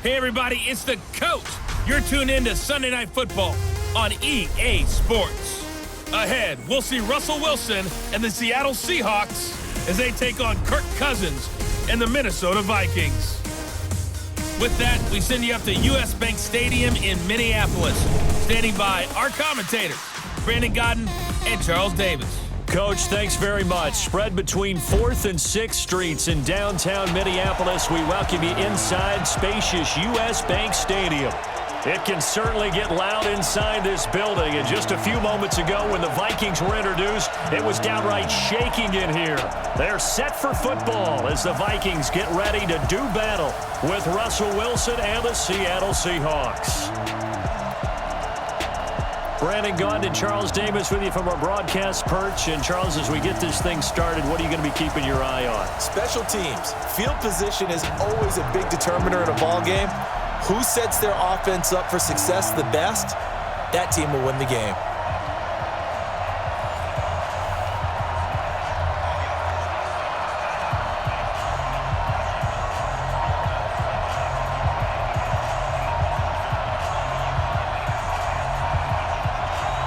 Hey everybody, it's the coach. You're tuned in to Sunday Night Football on EA Sports. Ahead, we'll see Russell Wilson and the Seattle Seahawks as they take on Kirk Cousins and the Minnesota Vikings. With that, we send you up to US Bank Stadium in Minneapolis. Standing by our commentators, Brandon Godden and Charles Davis. Coach, thanks very much. Spread between 4th and 6th Streets in downtown Minneapolis. We welcome you inside spacious US Bank Stadium. It can certainly get loud inside this building. And just a few moments ago when the Vikings were introduced, it was downright shaking in here. They're set for football as the Vikings get ready to do battle with Russell Wilson and the Seattle Seahawks. Brandon Gaudin and Charles Davis with you from our broadcast perch. And Charles, as we get this thing started, what are you going to be keeping your eye on? Special teams. Field position is always a big determiner in a ball game. Who sets their offense up for success the best, that team will win the game.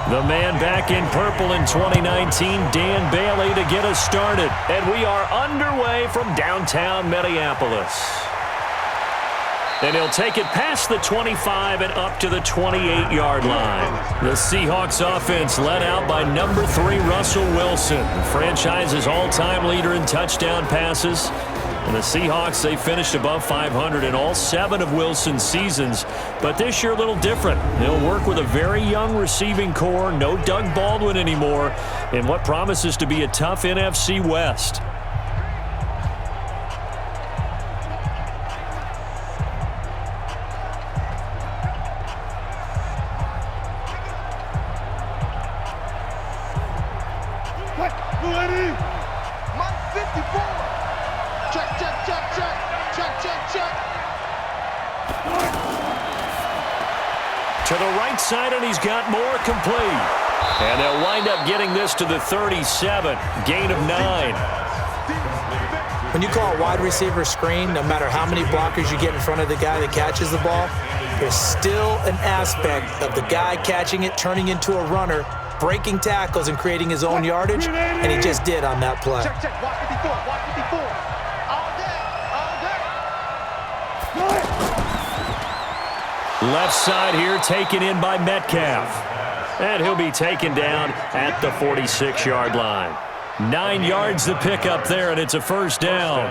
The man back in purple in 2019, Dan Bailey, to get us started. And we are underway from downtown Minneapolis. And he'll take it past the 25 and up to the 28-yard line. The Seahawks offense led out by number 3, Russell Wilson, the franchise's all-time leader in touchdown passes. And the Seahawks, they finished above 500 in all 7 of Wilson's seasons. But this year a little different. He'll work with a very young receiving core, no Doug Baldwin anymore, in what promises to be a tough NFC West. To the right side, and he's got more complete. And they'll wind up getting this to the 37, gain of 9. When you call a wide receiver screen, no matter how many blockers you get in front of the guy that catches the ball, there's still an aspect of the guy catching it, turning into a runner, breaking tackles and creating his own yardage, and he just did on that play. Check, watch 54, watch 54. All day. Left side here taken in by Metcalf. And he'll be taken down at the 46-yard line. 9 yards the pickup there, and it's a first down.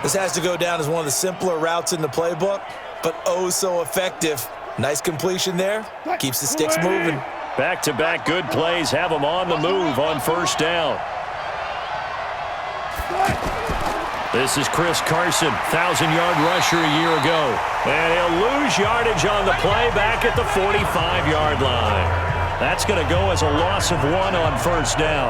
This has to go down as one of the simpler routes in the playbook, but oh so effective. Nice completion there. Keeps the sticks moving. Back-to-back good plays have him on the move on first down. This is Chris Carson, 1,000-yard rusher a year ago. And he'll lose yardage on the play back at the 45-yard line. That's going to go as a loss of 1 on first down.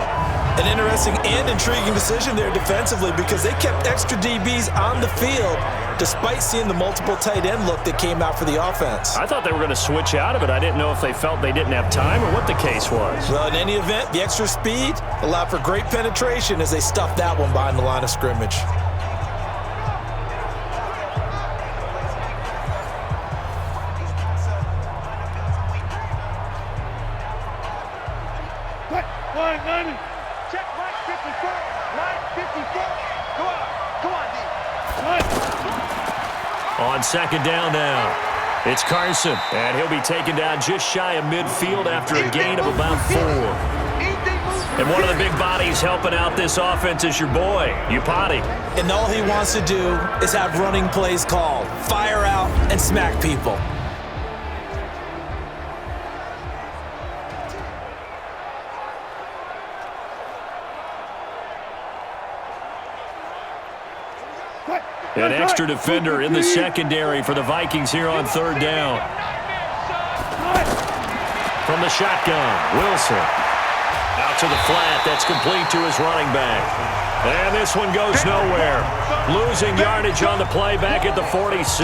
An interesting and intriguing decision there defensively because they kept extra DBs on the field despite seeing the multiple tight end look that came out for the offense. I thought they were going to switch out of it. I didn't know if they felt they didn't have time or what the case was. Well, in any event, the extra speed allowed for great penetration as they stuffed that one behind the line of scrimmage. Check right 54. Right 54. Come on, D. On second down now, it's Carson, and he'll be taken down just shy of midfield after a gain of about 4. And one of the big bodies helping out this offense is your boy, Upati. And all he wants to do is have running plays called, fire out, and smack people. An extra defender in the secondary for the Vikings here on third down. From the shotgun, Wilson. Out to the flat, that's complete to his running back. And this one goes nowhere. Losing yardage on the play back at the 46.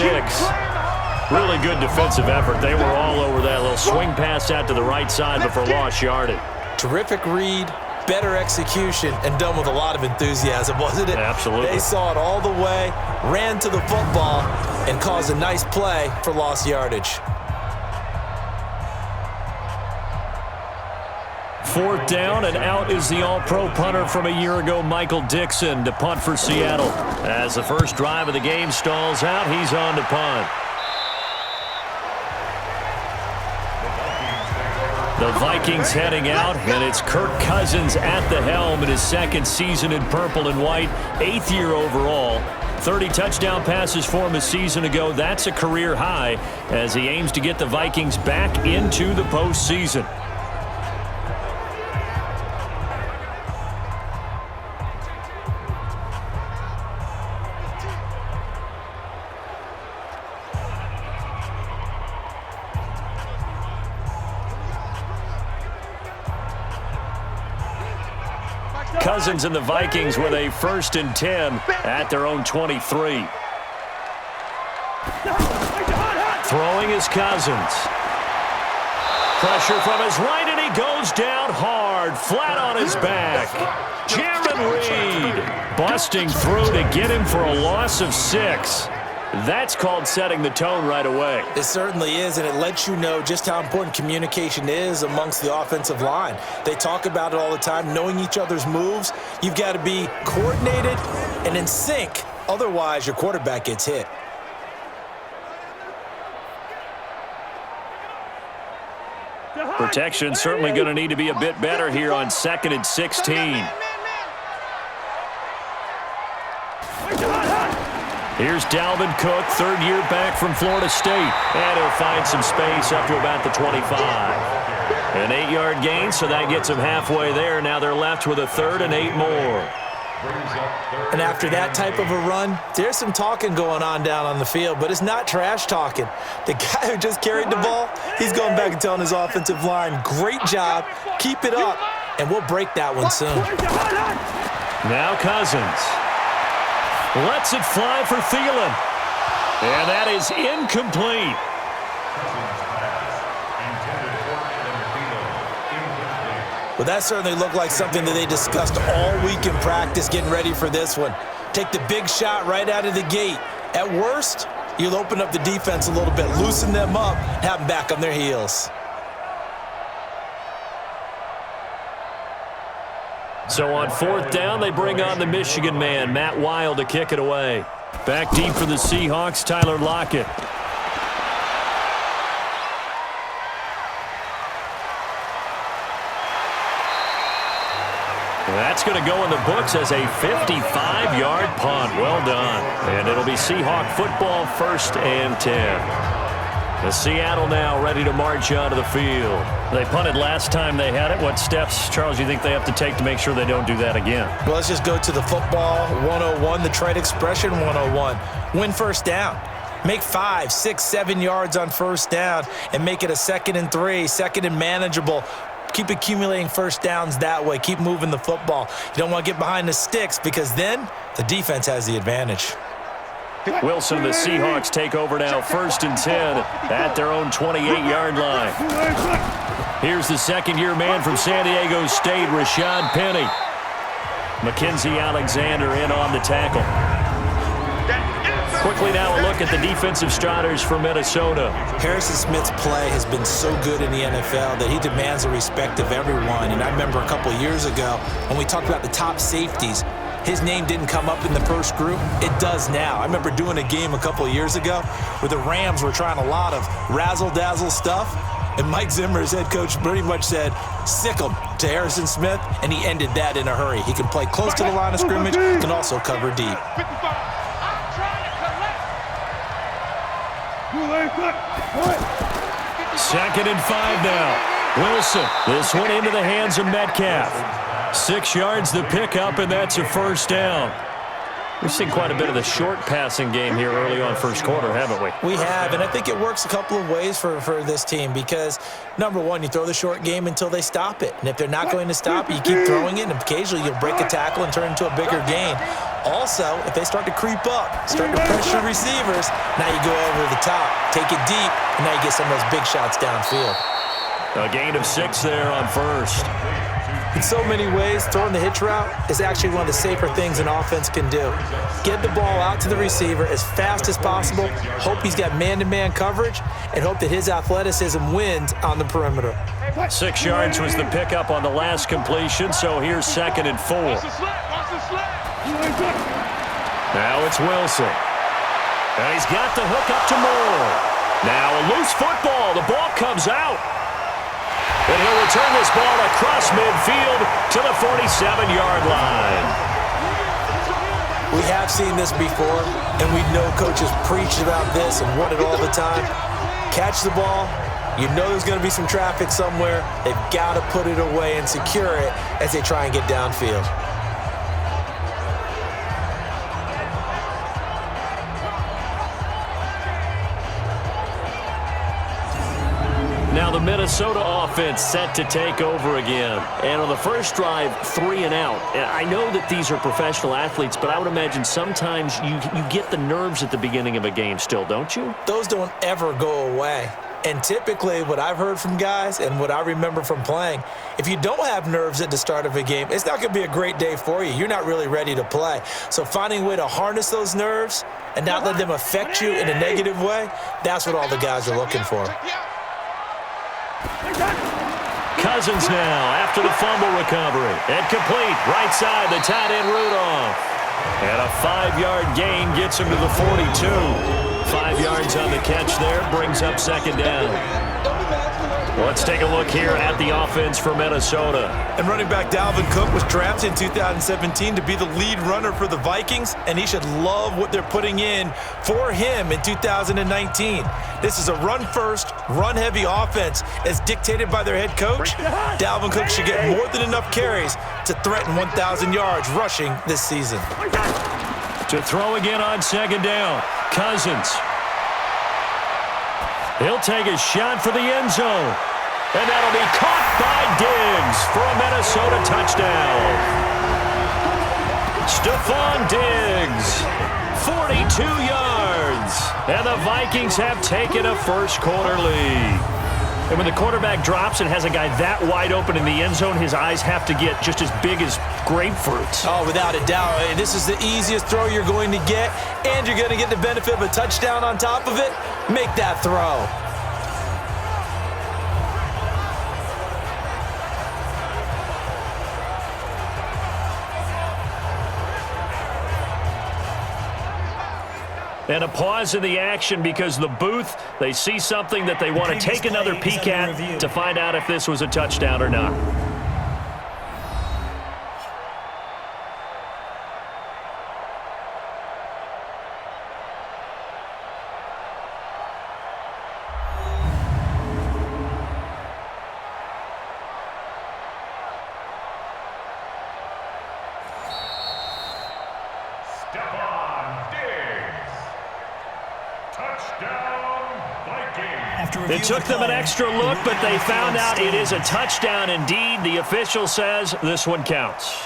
Really good defensive effort. They were all over that little swing pass out to the right side, but for lost yardage. Terrific read, better execution, and done with a lot of enthusiasm, wasn't it? Absolutely. They saw it all the way, ran to the football, and caused a nice play for lost yardage. 4th down, and out is the all-pro punter from a year ago, Michael Dixon, to punt for Seattle. As the first drive of the game stalls out, he's on to punt. The Vikings heading out, and it's Kirk Cousins at the helm in his 2nd season in purple and white, 8th year overall. 30 touchdown passes for him a season ago. That's a career high as he aims to get the Vikings back into the postseason. Cousins and the Vikings with a 1st and 10 at their own 23. Throwing is Cousins. Pressure from his right, and he goes down hard, flat on his back. Jaron Reed busting through to get him for a loss of 6. That's called setting the tone right away. It certainly is, and it lets you know just how important communication is amongst the offensive line. They talk about it all the time, knowing each other's moves. You've got to be coordinated and in sync. Otherwise, your quarterback gets hit. Protection certainly going to need to be a bit better here on 2nd and 16. Here's Dalvin Cook, 3rd year back from Florida State. And he'll find some space up to about the 25. An 8-yard gain, so that gets him halfway there. Now they're left with a 3rd and 8 more. And after that type of a run, there's some talking going on down on the field, but it's not trash talking. The guy who just carried the ball, he's going back and telling his offensive line, great job, keep it up, and we'll break that one soon. Now Cousins lets it fly for Thielen. And that is incomplete. Well, that certainly looked like something that they discussed all week in practice getting ready for this one. Take the big shot right out of the gate. At worst, you'll open up the defense a little bit, loosen them up, have them back on their heels. So on 4th down, they bring on the Michigan man, Matt Wild, to kick it away. Back deep for the Seahawks, Tyler Lockett. That's going to go in the books as a 55-yard punt. Well done. And it'll be Seahawk football, 1st and 10. The Seattle now ready to march onto the field. They punted last time they had it. What steps, Charles, do you think they have to take to make sure they don't do that again? Well, let's just go to the football 101, the trade expression 101. Win 1st down. Make 5, 6, 7 yards on 1st down and make it a 2nd and 3, 2nd and manageable. Keep accumulating 1st downs that way. Keep moving the football. You don't want to get behind the sticks because then the defense has the advantage. Wilson, the Seahawks take over now, 1st and 10 at their own 28-yard line. Here's the 2nd-year man from San Diego State, Rashad Penny. Mackenzie Alexander in on the tackle. Quickly now a look at the defensive starters for Minnesota. Harrison Smith's play has been so good in the NFL that he demands the respect of everyone. And I remember a couple years ago when we talked about the top safeties, his name didn't come up in the first group. It does now. I remember doing a game a couple of years ago where the Rams were trying a lot of razzle-dazzle stuff, and Mike Zimmer, his head coach, pretty much said, sick him to Harrison Smith, and he ended that in a hurry. He can play close to the line of scrimmage, can also cover deep. 2nd and 5 now. Wilson, this one into the hands of Metcalf. 6 yards the pickup, and that's a 1st down. We've seen quite a bit of the short passing game here early on 1st quarter, haven't we? We have, and I think it works a couple of ways for this team because, number one, you throw the short game until they stop it. And if they're not going to stop it, you keep throwing it, and occasionally you'll break a tackle and turn it into a bigger gain. Also, if they start to creep up, start to pressure receivers, now you go over the top, take it deep, and now you get some of those big shots downfield. A gain of 6 there on 1st. In so many ways, throwing the hitch route is actually one of the safer things an offense can do. Get the ball out to the receiver as fast as possible, hope he's got man-to-man coverage, and hope that his athleticism wins on the perimeter. 6 yards was the pickup on the last completion, so here's 2nd and 4. Now it's Wilson. And he's got the hook up to Moore. Now a loose football. The ball comes out. And he'll return this ball across midfield to the 47-yard line. We have seen this before, and we know coaches preach about this and want it all the time. Catch the ball. You know there's going to be some traffic somewhere. They've got to put it away and secure it as they try and get downfield. Now the Minnesota offense set to take over again. And on the first drive, 3 and out. I know that these are professional athletes, but I would imagine sometimes you get the nerves at the beginning of a game still, don't you? Those don't ever go away. And typically what I've heard from guys and what I remember from playing, if you don't have nerves at the start of a game, it's not going to be a great day for you. You're not really ready to play. So finding a way to harness those nerves and not let them affect you in a negative way, that's what all the guys are looking for. Cousins now after the fumble recovery. And complete. Right side, the tight end Rudolph. And a 5-yard gain gets him to the 42. 5 yards on the catch there. Brings up 2nd down. Let's take a look here at the offense for Minnesota. And running back Dalvin Cook was drafted in 2017 to be the lead runner for the Vikings, and he should love what they're putting in for him in 2019. This is a run-first, run-heavy offense as dictated by their head coach. Dalvin Cook should get more than enough carries to threaten 1,000 yards rushing this season. To throw again on 2nd down, Cousins. He'll take a shot for the end zone. And that'll be caught by Diggs for a Minnesota touchdown. Stephon Diggs, 42 yards. And the Vikings have taken a first-quarter lead. And when the quarterback drops and has a guy that wide open in the end zone, his eyes have to get just as big as grapefruits. Oh, without a doubt. This is the easiest throw you're going to get, and you're going to get the benefit of a touchdown on top of it. Make that throw. And a pause in the action because the booth, they see something that they want to take another peek at to find out if this was a touchdown or not. It took them an extra look, but they found out it is a touchdown indeed. The official says this one counts.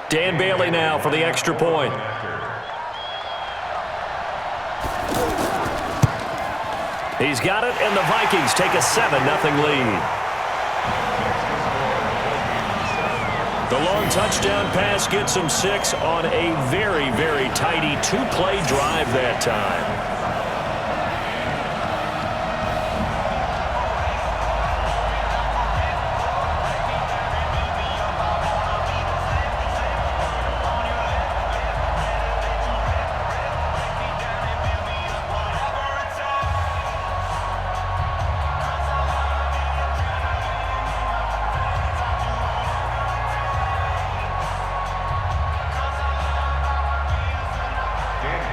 Dan Bailey now for the extra point. He's got it, and the Vikings take a 7-0 lead. The long touchdown pass gets them 6 on a very, very tidy 2-play drive that time.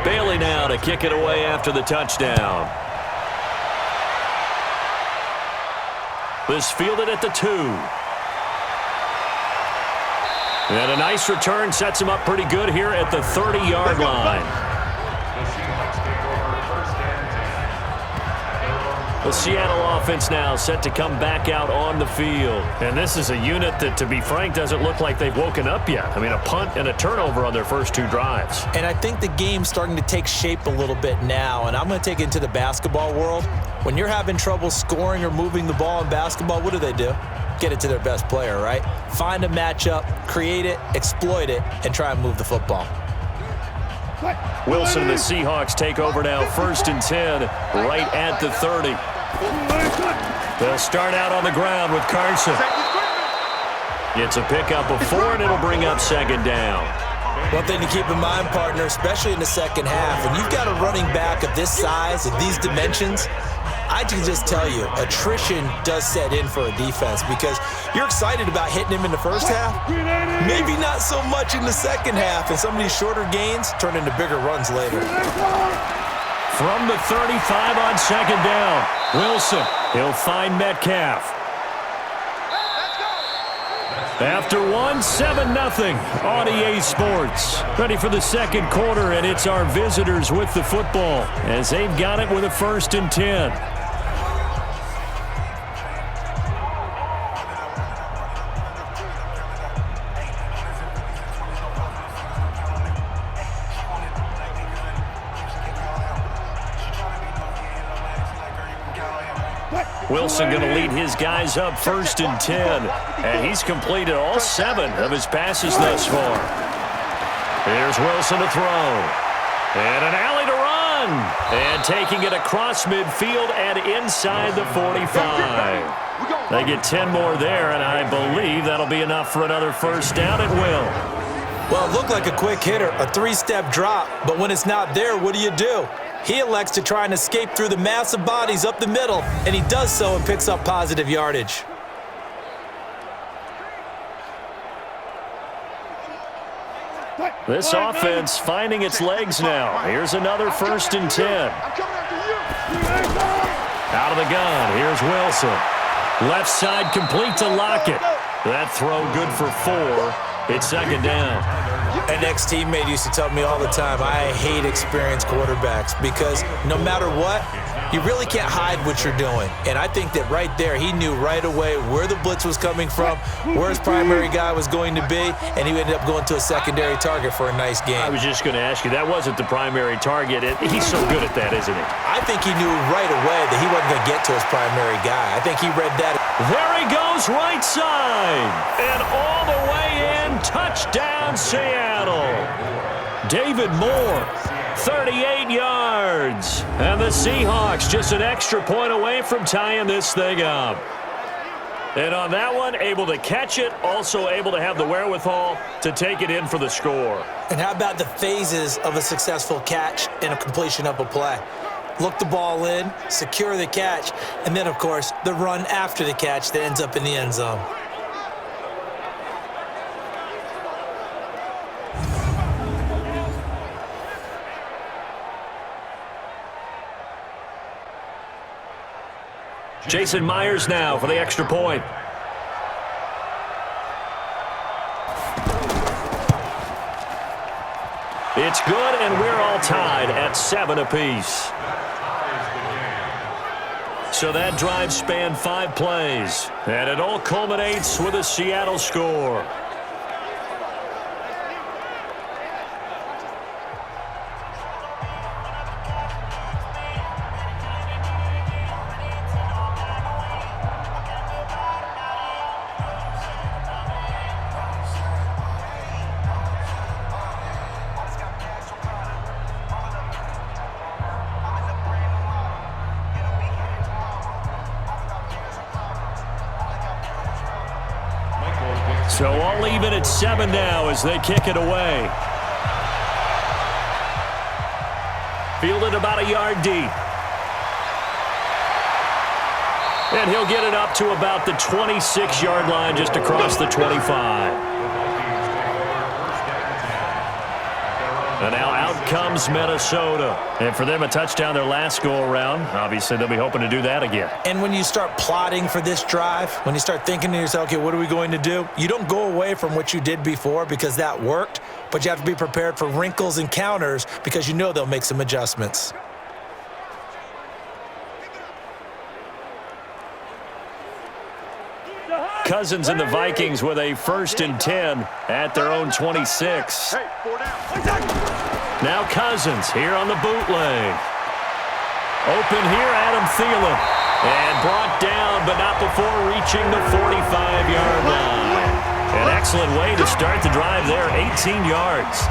Bailey now to kick it away after the touchdown. This fielded at the 2. And a nice return sets him up pretty good here at the 30-yard line. The Seattle offense now set to come back out on the field. And this is a unit that, to be frank, doesn't look like they've woken up yet. I mean, a punt and a turnover on their first 2 drives. And I think the game's starting to take shape a little bit now. And I'm going to take it into the basketball world. When you're having trouble scoring or moving the ball in basketball, what do? Get it to their best player, right? Find a matchup, create it, exploit it, and try and move the football. Wilson and the Seahawks take over now, 1st and 10, right at the 30. They'll start out on the ground with Carson. It's a pickup of 4, and it'll bring up 2nd down. One thing to keep in mind, partner, especially in the second half, when you've got a running back of this size, of these dimensions, I can just tell you, attrition does set in for a defense because you're excited about hitting him in the first half. Maybe not so much in the second half, and some of these shorter gains turn into bigger runs later. From the 35 on 2nd down, Wilson, he'll find Metcalf. After 1, 7-0 on EA Sports. Ready for the 2nd quarter, and it's our visitors with the football as they've got it with a 1st and 10. Wilson going to lead his guys up 1st and 10. And he's completed all 7 of his passes thus far. Here's Wilson to throw. And an alley to run. And taking it across midfield and inside the 45. They get 10 more there, and I believe that'll be enough for another 1st down. It will. Well, it looked like a quick hitter, a 3-step drop. But when it's not there, what do? He elects to try and escape through the massive bodies up the middle, and he does so and picks up positive yardage. This offense finding its legs now. Here's another 1st and 10. Out of the gun, here's Wilson. Left side complete to Lockett. That throw good for 4. It's 2nd down. An ex-teammate used to tell me all the time, I hate experienced quarterbacks because no matter what, you really can't hide what you're doing. And I think that right there, he knew right away where the blitz was coming from, where his primary guy was going to be, and he ended up going to a secondary target for a nice game. I was just going to ask you, that wasn't the primary target. He's so good at that, isn't he? I think he knew right away that he wasn't going to get to his primary guy. I think he read that. There he goes, right side. And all the way in, touchdown, Seattle. David Moore, 38 yards. And the Seahawks just an extra point away from tying this thing up. And on that one, able to catch it, also able to have the wherewithal to take it in for the score. And how about the phases of a successful catch and a completion of a play? Look the ball in, secure the catch, and then, of course, the run after the catch that ends up in the end zone. Jason Myers now for the extra point. It's good, and we're all tied at 7 apiece. So that drive spanned 5 plays, and it all culminates with a Seattle score. So all even at 7 now as they kick it away. Fielded about a yard deep. And he'll get it up to about the 26-yard line just across the 25. And now out comes Minnesota. And for them, a touchdown their last go-around. Obviously, they'll be hoping to do that again. And when you start plotting for this drive, when you start thinking to yourself, okay, what are we going to do? You don't go away from what you did before because that worked, but you have to be prepared for wrinkles and counters because you know they'll make some adjustments. Cousins and the Vikings with a 1st and 10 at their own 26. Now Cousins here on the bootleg. Open here, Adam Thielen. And brought down, but not before reaching the 45-yard line. An excellent way to start the drive there, 18 yards.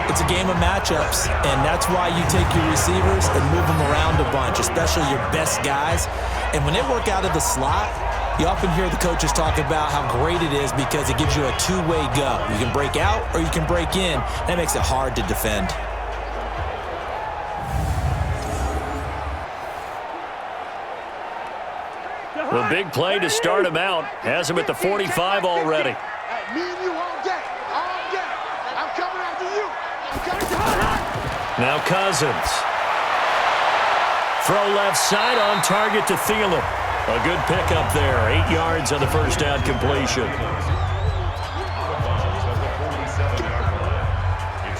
It's a game of matchups, and that's why you take your receivers and move them around a bunch, especially your best guys. And when they work out of the slot, you often hear the coaches talk about how great it is because it gives you a two-way go. You can break out or you can break in. That makes it hard to defend. The big play to start him out has him at the 45 already. Hey, me and you all day. All day. I'm coming after you. I'm coming hard. Now Cousins. Throw left side on target to Thielen. A good pickup there. 8 yards on the first down completion. It's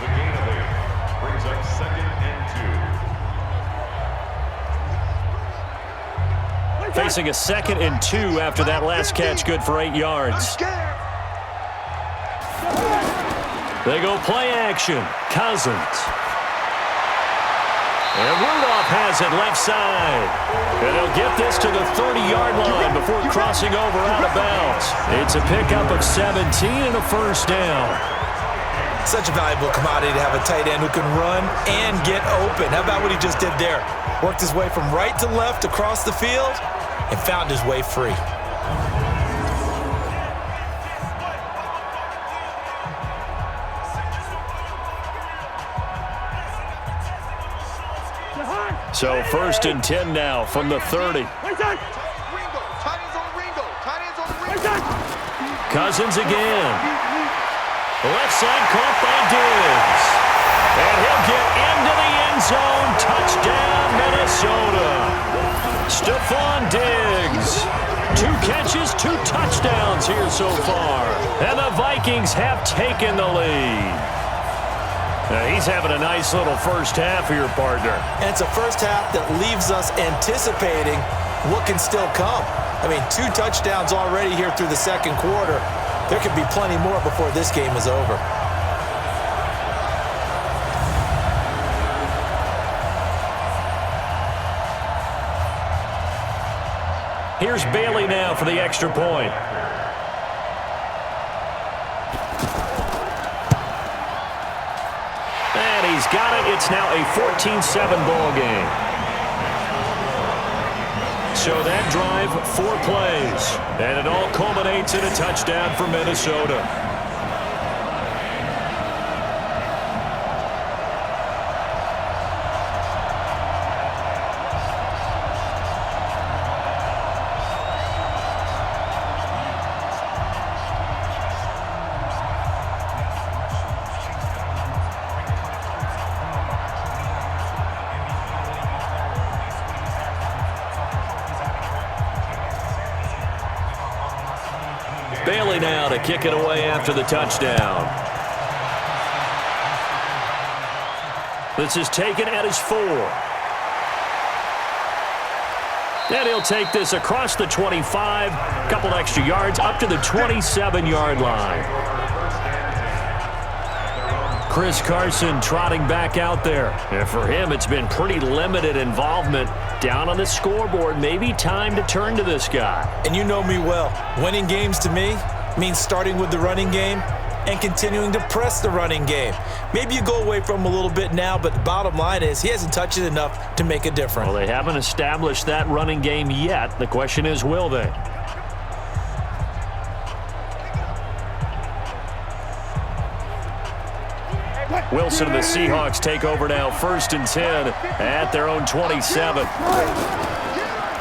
a gain of 8. Brings up 2nd and 2. Facing a 2nd and 2 after that last catch, good for 8 yards. They go play action. Cousins. And Rudolph has it left side. And he'll get this to the 30-yard line before crossing over out of bounds. It's a pickup of 17 and a first down. Such a valuable commodity to have a tight end who can run and get open. How about what he just did there? Worked his way from right to left across the field and found his way free. So 1st and 10 now from the 30. Cousins again. Left side caught by Diggs. And he'll get into the end zone. Touchdown, Minnesota. Stephon Diggs. 2 catches, 2 touchdowns here so far. And the Vikings have taken the lead. Now he's having a nice little first half here, partner. And it's a first half that leaves us anticipating what can still come. I mean, 2 touchdowns already here through the second quarter. There could be plenty more before this game is over. Here's Bailey now for the extra point. And he's got it. It's now a 14-7 ball game. So that drive, 4 plays. And it all culminates in a touchdown for Minnesota. Bailey now to kick it away after the touchdown. This is taken at his 4. And he'll take this across the 25, a couple extra yards, up to the 27-yard line. Chris Carson trotting back out there. And for him, it's been pretty limited involvement down on the scoreboard. Maybe time to turn to this guy. And you know me well. Winning games to me means starting with the running game and continuing to press the running game. Maybe you go away from him a little bit now, but the bottom line is he hasn't touched it enough to make a difference. Well, they haven't established that running game yet. The question is, will they? Wilson and the Seahawks take over now, 1st and 10 at their own 27.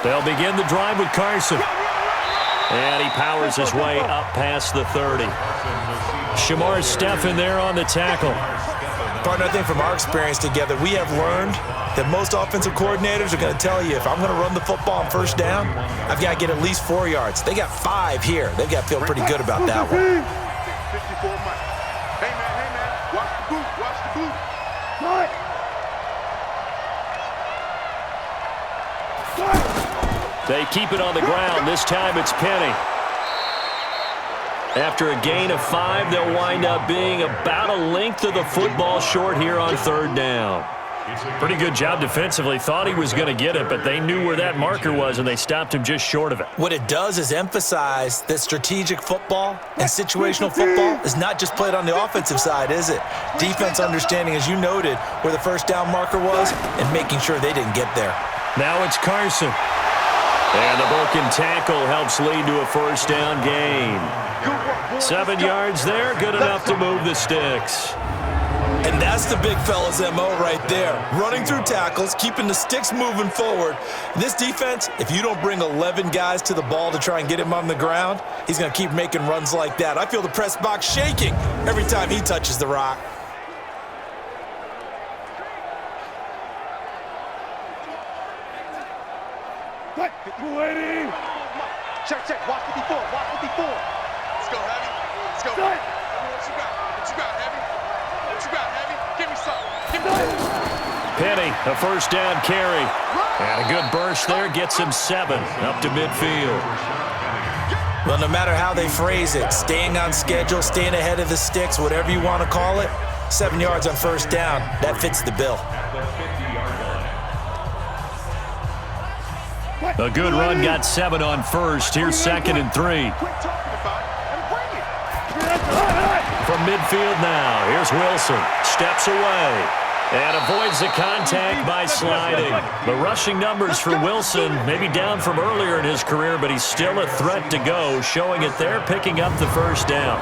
They'll begin the drive with Carson. And he powers his way up past the 30. Shamar Stephen there on the tackle. Partner, I think from our experience together, we have learned that most offensive coordinators are going to tell you, if I'm going to run the football on first down, I've got to get at least 4 yards. They got 5 here. They've got to feel pretty good about that one. 54 Mike. Hey, man, watch the boot, watch the boot. They keep it on the ground. This time it's Penny. After a gain of 5, they'll wind up being about a length of the football short here on 3rd down. Pretty good job defensively. Thought he was going to get it, but they knew where that marker was, and they stopped him just short of it. What it does is emphasize that strategic football and situational football is not just played on the offensive side, is it? Defense understanding, as you noted, where the first down marker was and making sure they didn't get there. Now it's Carson. And the broken tackle helps lead to a first down gain. 7 yards there, good enough to move the sticks. And that's the big fella's MO right there. Running through tackles, keeping the sticks moving forward. This defense, if you don't bring 11 guys to the ball to try and get him on the ground, he's going to keep making runs like that. I feel the press box shaking every time he touches the rock. Check. Watch 54. Let's go, Heavy. Let's go. What you got? Heavy? Give me something. Penny, a first down carry. And a good burst there gets him 7 up to midfield. Well, no matter how they phrase it, staying on schedule, staying ahead of the sticks, whatever you want to call it, 7 yards on first down, that fits the bill. A good run got 7 on first. Here's 2nd and 3. From midfield now, here's Wilson. Steps away and avoids the contact by sliding. The rushing numbers for Wilson maybe down from earlier in his career, but he's still a threat to go, showing it there, picking up the first down.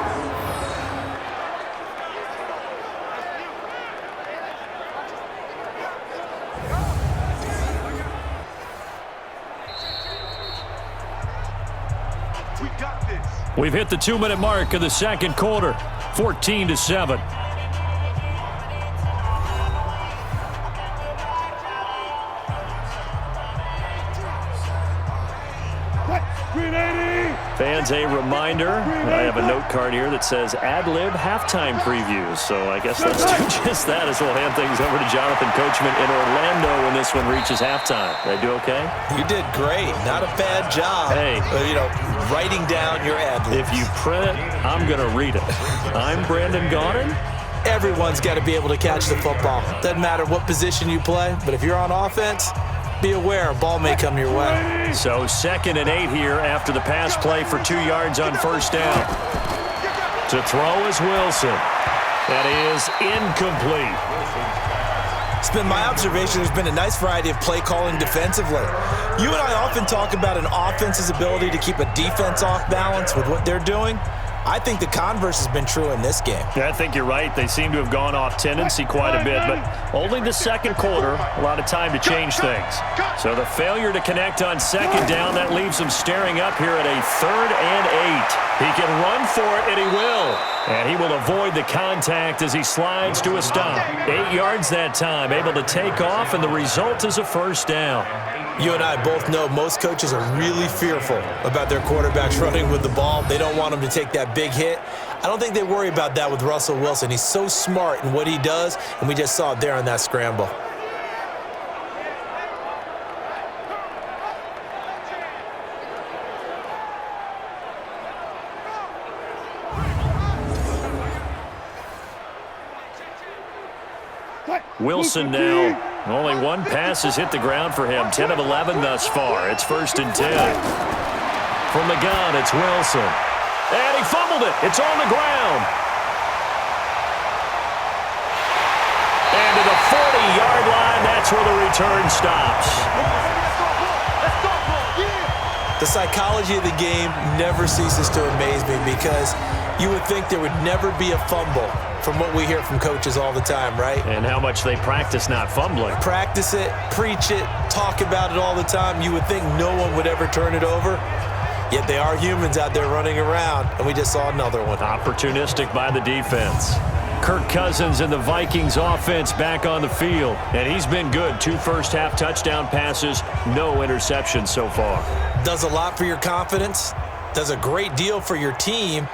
We've hit the 2-minute mark of the second quarter, 14-7. Fans, a reminder, I have a note card here that says ad-lib halftime previews, so I guess let's do just that as we'll hand things over to Jonathan Coachman in Orlando when this one reaches halftime. Did I do okay? You did great. Not a bad job. Hey. Writing down your ad-libs. If you print it, I'm going to read it. I'm Brandon Gaudin. Everyone's got to be able to catch the football. Doesn't matter what position you play, but if you're on offense, be aware a ball may come your way. So 2nd and 8 here after the pass play for 2 yards on first down. To throw is Wilson. That is incomplete. It's been my observation there's been a nice variety of play calling defensively. You and I often talk about an offense's ability to keep a defense off balance with what they're doing. I think the converse has been true in this game. Yeah, I think you're right. They seem to have gone off tendency quite a bit, but only the second quarter, a lot of time to change things. So the failure to connect on 2nd down, that leaves him staring up here at a 3rd and 8. He can run for it, and he will. And he will avoid the contact as he slides to a stop. 8 yards that time, able to take off, and the result is a first down. You and I both know most coaches are really fearful about their quarterbacks running with the ball. They don't want them to take that big hit. I don't think they worry about that with Russell Wilson. He's so smart in what he does, and we just saw it there on that scramble. Wilson now, only one pass has hit the ground for him. 10 of 11 thus far. It's 1st and 10. From the gun, it's Wilson. And he fumbled it. It's on the ground. And to the 40-yard line, that's where the return stops. The psychology of the game never ceases to amaze me because you would think there would never be a fumble from what we hear from coaches all the time, right? And how much they practice not fumbling. Practice it, preach it, talk about it all the time. You would think no one would ever turn it over. Yet they are humans out there running around, and we just saw another one. Opportunistic by the defense. Kirk Cousins and the Vikings offense back on the field. And he's been good. 2 first-half touchdown passes, no interceptions so far. Does a lot for your confidence. Does a great deal for your team.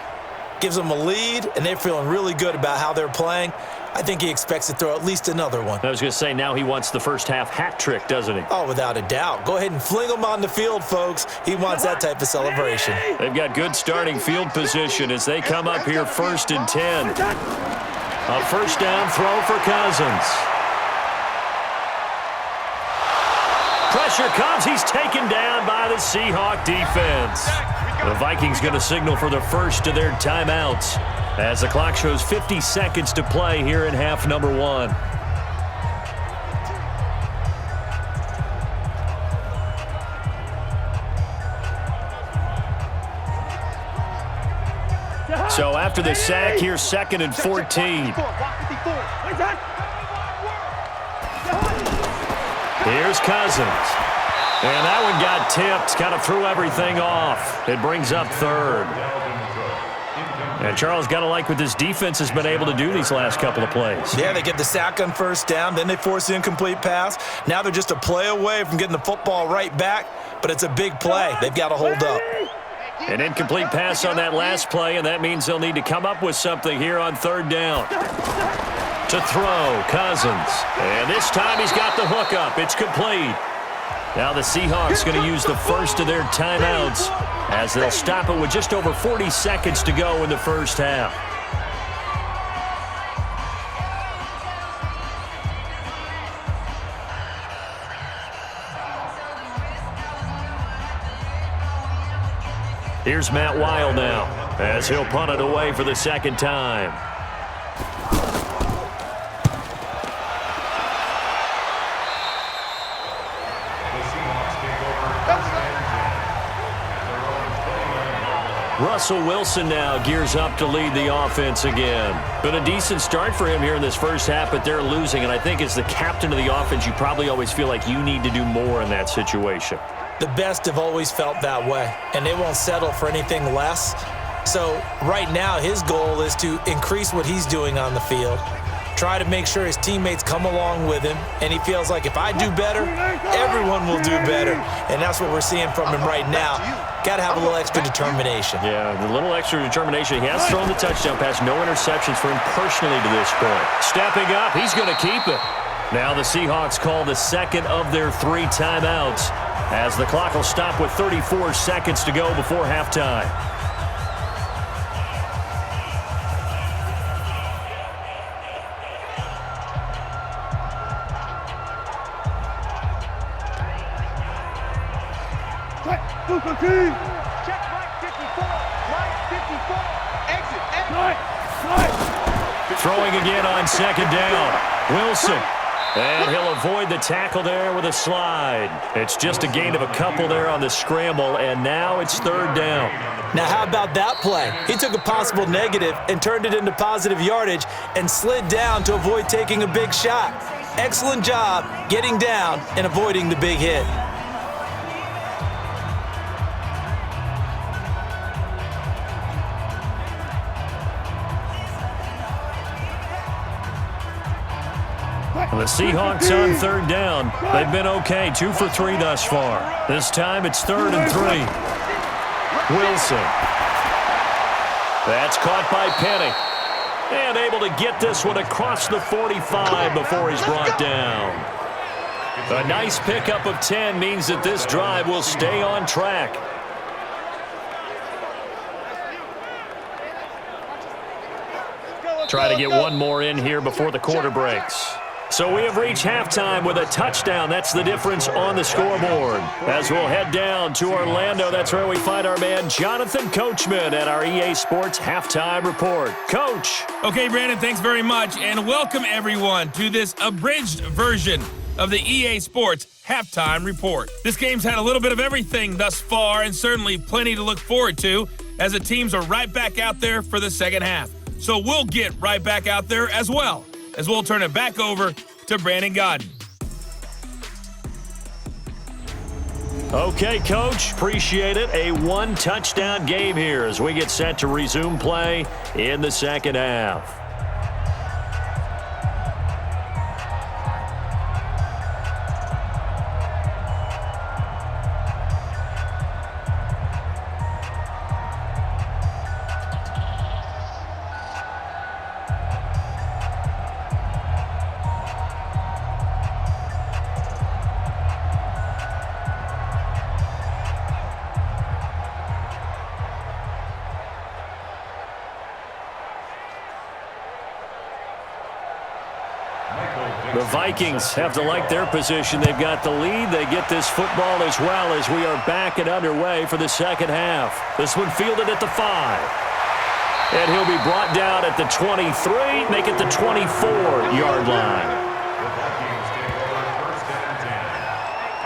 Gives them a lead, and they're feeling really good about how they're playing. I think he expects to throw at least another one. I was going to say, now he wants the first-half hat trick, doesn't he? Oh, without a doubt. Go ahead and fling him on the field, folks. He wants that type of celebration. They've got good starting field position as they come up here 1st and 10. A first down throw for Cousins. pressure comes. He's taken down by the Seahawk defense. The Vikings going to signal for the first of their timeouts as the clock shows 50 seconds to play here in half number 1. So after the sack, here's 2nd and 14. Here's Cousins. And that one got tipped, kind of threw everything off. It brings up 3rd. And Charles, got to like what this defense has been able to do these last couple of plays. Yeah, they get the sack on 1st down, then they force the incomplete pass. Now they're just a play away from getting the football right back, but it's a big play. They've got to hold up. An incomplete pass on that last play, and that means they'll need to come up with something here on 3rd down. To throw, Cousins. And this time he's got the hookup. It's complete. Now the Seahawks going to use the first of their timeouts as they'll stop it with just over 40 seconds to go in the first half. Here's Matt Weil now as he'll punt it away for the 2nd time. Russell Wilson now gears up to lead the offense again. Been a decent start for him here in this first half, but they're losing. And I think as the captain of the offense, you probably always feel like you need to do more in that situation. The best have always felt that way, and they won't settle for anything less. So right now, his goal is to increase what he's doing on the field, try to make sure his teammates come along with him, and he feels like if I do better, everyone will do better. And that's what we're seeing from him right now. Got to have a little extra determination. Yeah, the little extra determination. He has thrown the touchdown pass. No interceptions for him personally to this point. Stepping up, he's going to keep it. Now the Seahawks call the 2nd of their 3 timeouts as the clock will stop with 34 seconds to go before halftime. Check right 54. Right 54. Exit. Throwing again on 2nd down. Wilson. And he'll avoid the tackle there with a slide. It's just a gain of a couple there on the scramble, and now it's 3rd down. Now, how about that play? He took a possible negative and turned it into positive yardage and slid down to avoid taking a big shot. Excellent job getting down and avoiding the big hit. The Seahawks on 3rd down. They've been okay, 2 for 3 thus far. This time it's 3rd and 3. Wilson. That's caught by Penny. And able to get this one across the 45 before he's brought down. A nice pickup of 10 means that this drive will stay on track. Try to get one more in here before the quarter breaks. So we have reached halftime with a touchdown. That's the difference on the scoreboard. As we'll head down to Orlando, that's where we find our man Jonathan Coachman at our EA Sports Halftime Report. Coach. Okay, Brandon, thanks very much, and welcome everyone to this abridged version of the EA Sports Halftime Report. This game's had a little bit of everything thus far, and certainly plenty to look forward to, as the teams are right back out there for the second half. So we'll get right back out there as well, as we'll turn it back over to Brandon Godden. Okay, Coach, appreciate it. A 1-touchdown game here as we get set to resume play in the second half. The Vikings have to like their position. They've got the lead. They get this football as well as we are back and underway for the second half. This one fielded at the 5. And he'll be brought down at the 23, make it the 24-yard line.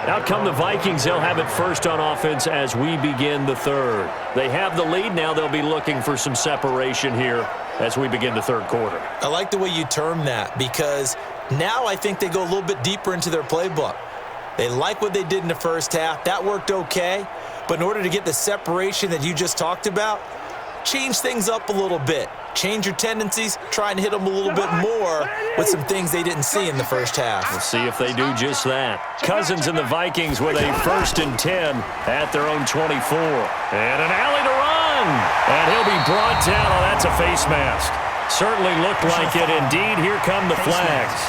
Out come the Vikings. They'll have it first on offense as we begin the third. They have the lead. Now they'll be looking for some separation here as we begin the third quarter. I like the way you term that because now I think they go a little bit deeper into their playbook. They like what they did in the first half. That worked okay. But in order to get the separation that you just talked about, change things up a little bit. Change your tendencies, try and hit them a little bit more with some things they didn't see in the first half. We'll see if they do just that. Cousins and the Vikings with a 1st and 10 at their own 24. And an alley to run. And he'll be brought down. Oh, that's a face mask. Certainly looked like it. Indeed, here come the flags.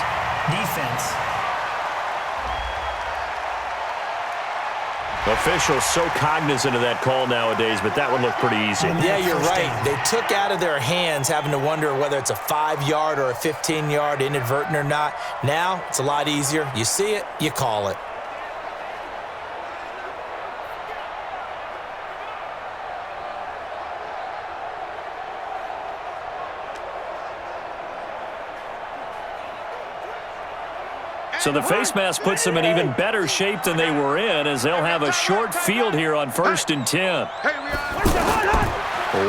Defense. Officials so cognizant of that call nowadays, but that one looked pretty easy. Yeah, you're right. They took out of their hands having to wonder whether it's a 5-yard or a 15-yard, inadvertent or not. Now, it's a lot easier. You see it, you call it. So the face mask puts them in even better shape than they were in as they'll have a short field here on 1st and 10.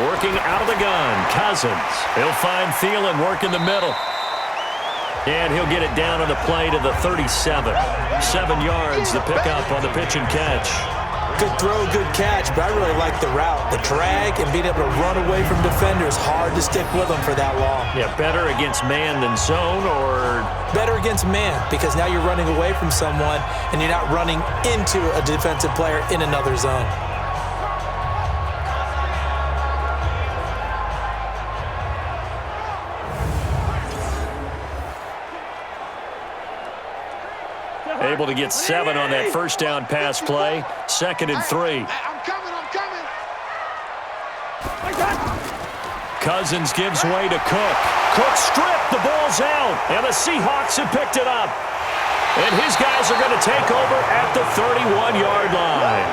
Working out of the gun, Cousins. He'll find Thielen working the middle. And he'll get it down on the play to the 37. 7 yards, the pickup on the pitch and catch. Good throw, good catch, but I really like the route. The drag and being able to run away from defenders, hard to stick with them for that long. Yeah, better against man than zone or? Better against man because now you're running away from someone and you're not running into a defensive player in another zone. Able to get 7 on that first down pass play. 2nd and 3. I'm coming. Cousins gives way to Cook. Cook stripped. The ball's out. And the Seahawks have picked it up. And his guys are going to take over at the 31-yard line.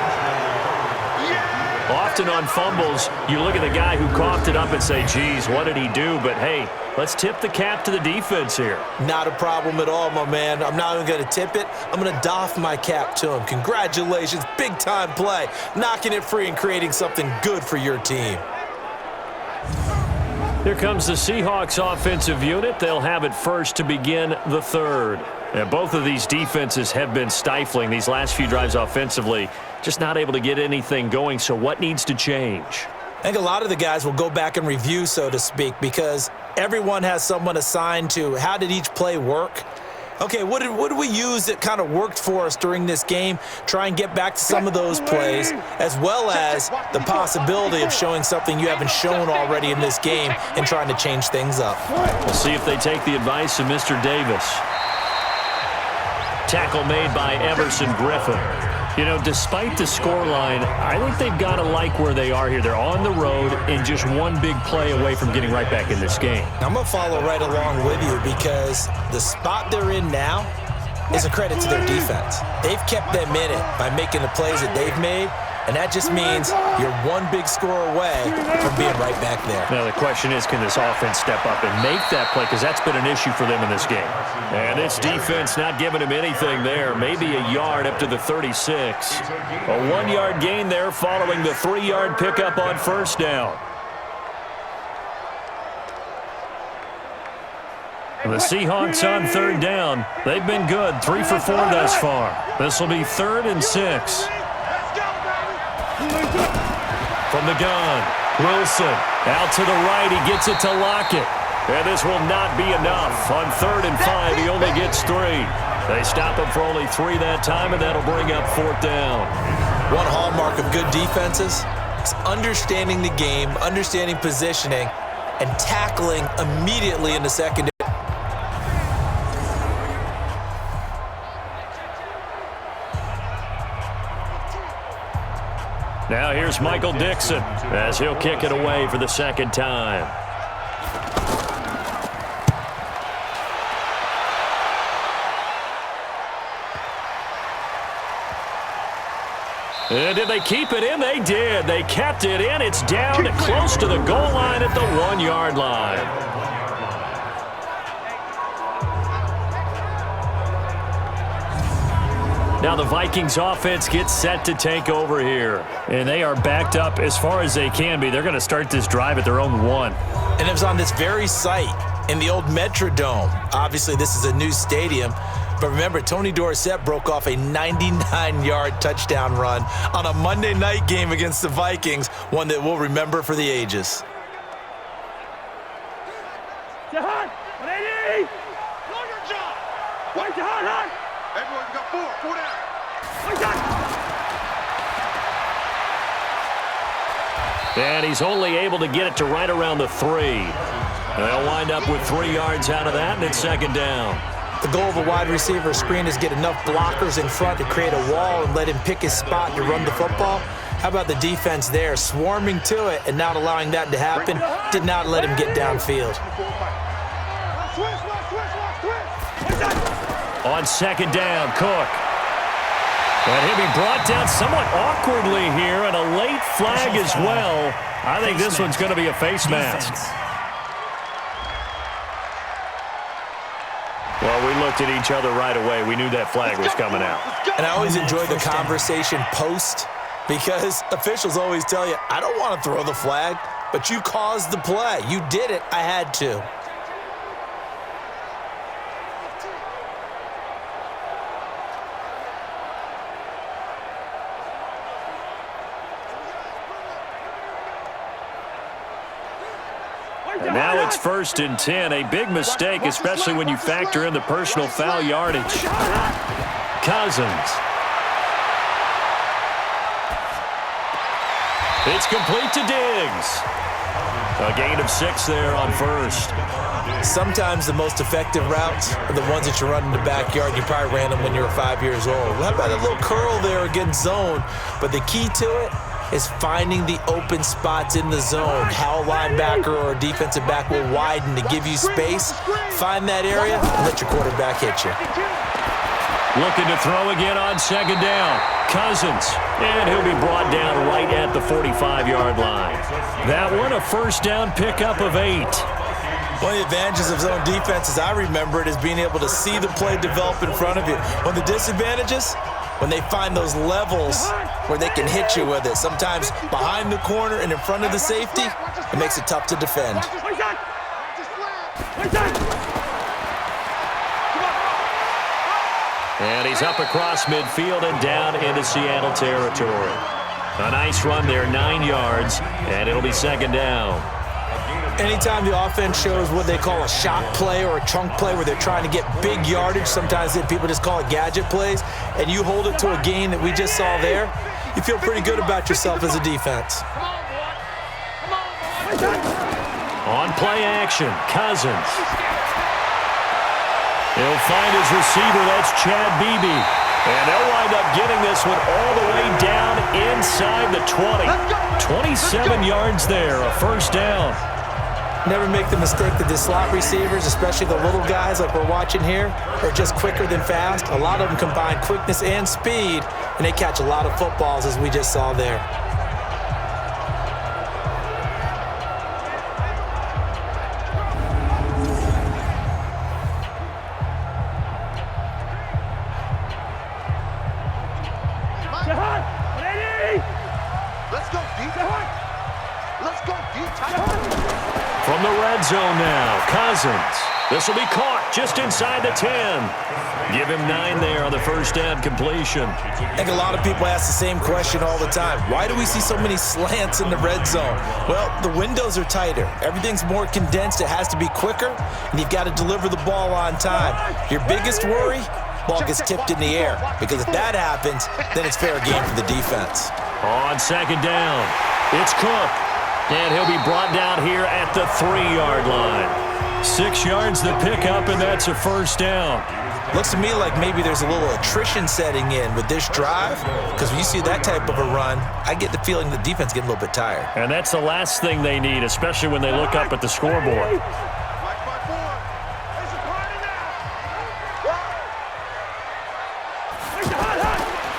Often on fumbles, you look at the guy who coughed it up and say, geez, what did he do? But, hey, let's tip the cap to the defense here. Not a problem at all, my man. I'm not even going to tip it. I'm going to doff my cap to him. Congratulations. Big-time play. Knocking it free and creating something good for your team. Here comes the Seahawks offensive unit. They'll have it first to begin the third. And both of these defenses have been stifling these last few drives offensively. Just not able to get anything going, so what needs to change? I think a lot of the guys will go back and review, so to speak, because everyone has someone assigned to how did each play work. Okay, what did we use that kind of worked for us during this game? Try and get back to some of those plays, as well as the possibility of showing something you haven't shown already in this game and trying to change things up. We'll see if they take the advice of Mr. Davis. Tackle made by Everson Griffin. You know, despite the scoreline, I think they've got to like where they are here. They're on the road and just one big play away from getting right back in this game. I'm going to follow right along with you because the spot they're in now is a credit to their defense. They've kept them in it by making the plays that they've made, and that just means you're one big score away from being right back there. Now, the question is, can this offense step up and make that play? Because that's been an issue for them in this game. And it's defense not giving him anything there. Maybe a yard up to the 36. A 1-yard gain there following the 3-yard pickup on first down. The Seahawks on third down. They've been good. 3 for 4 thus far. This will be 3rd and 6. From the gun, Wilson out to the right. He gets it to Lockett. And this will not be enough. On 3rd and 5, he only gets 3. They stop him for only 3 that time, and that'll bring up 4th down. One hallmark of good defenses is understanding the game, understanding positioning, and tackling immediately in the secondary. Now here's Michael Dixon as he'll kick it away for the 2nd time. 1 Did they keep it in? They did. They kept it in. It's down close to the goal line at the 1-yard line. Now the Vikings offense gets set to take over here. And they are backed up as far as they can be. They're going to start this drive at their own 1. And it was on this very site in the old Metrodome. Obviously, this is a new stadium. But remember, Tony Dorsett broke off a 99-yard touchdown run on a Monday night game against the Vikings, one that we'll remember for the ages. Jahan, 180. Know your job. Wait, Jahan. Everyone, you got 4 down. Wait, And he's only able to get it to right around the 3. They'll wind up with 3 yards out of that, and it's second down. The goal of a wide receiver screen is get enough blockers in front to create a wall and let him pick his spot to run the football. How about the defense there, swarming to it and not allowing that to happen? Did not let him get downfield. On second down, Cook. And he'll be brought down somewhat awkwardly here, and a late flag as well. I think this one's going to be a face mask. Well, we looked at each other right away. We knew that flag was coming out. And I always enjoy the conversation post, because officials always tell you, I don't want to throw the flag, but you caused the play. You did it. I had to. And now it's 1st and 10. A big mistake, especially when you factor in the personal foul yardage. Cousins. It's complete to Diggs. A gain of 6 there on 1st. Sometimes the most effective routes are the ones that you run in the backyard. You probably ran them when you were 5 years old. How about a little curl there against zone? But the key to it is finding the open spots in the zone. How a linebacker or a defensive back will widen to give you space. Find that area and let your quarterback hit you. Looking to throw again on second down. Cousins. And he'll be brought down right at the 45-yard line. That one a first down pickup of 8. One of the advantages of zone defense, as I remember it, is being able to see the play develop in front of you. One of the disadvantages, when they find those levels where they can hit you with it. Sometimes behind the corner and in front of the safety, it makes it tough to defend. And he's up across midfield and down into Seattle territory. A nice run there, 9 yards, and it'll be second down. Anytime the offense shows what they call a shot play or a chunk play where they're trying to get big yardage, sometimes people just call it gadget plays, and you hold it to a gain that we just saw there, you feel pretty good about yourself as a defense. On play action, Cousins. He'll find his receiver, that's Chad Beebe. And they'll wind up getting this one all the way down inside the 20. 27 yards there, a first down. Never make the mistake that the slot receivers, especially the little guys like we're watching here, are just quicker than fast. A lot of them combine quickness and speed, and they catch a lot of footballs, as we just saw there. Let's go deep. Let's go deep. From the red zone now, Cousins. This will be caught just inside the 10. Give him 9 there on the first down completion. I think a lot of people ask the same question all the time. Why do we see so many slants in the red zone? Well, the windows are tighter. Everything's more condensed. It has to be quicker, and you've got to deliver the ball on time. Your biggest worry, ball gets tipped in the air, because if that happens, then it's fair game for the defense. On second down, it's Cook. And he'll be brought down here at the 3-yard line. 6 yards the pickup, and that's a first down. Looks to me like maybe there's a little attrition setting in with this drive, because when you see that type of a run, I get the feeling the defense getting a little bit tired. And that's the last thing they need, especially when they look up at the scoreboard.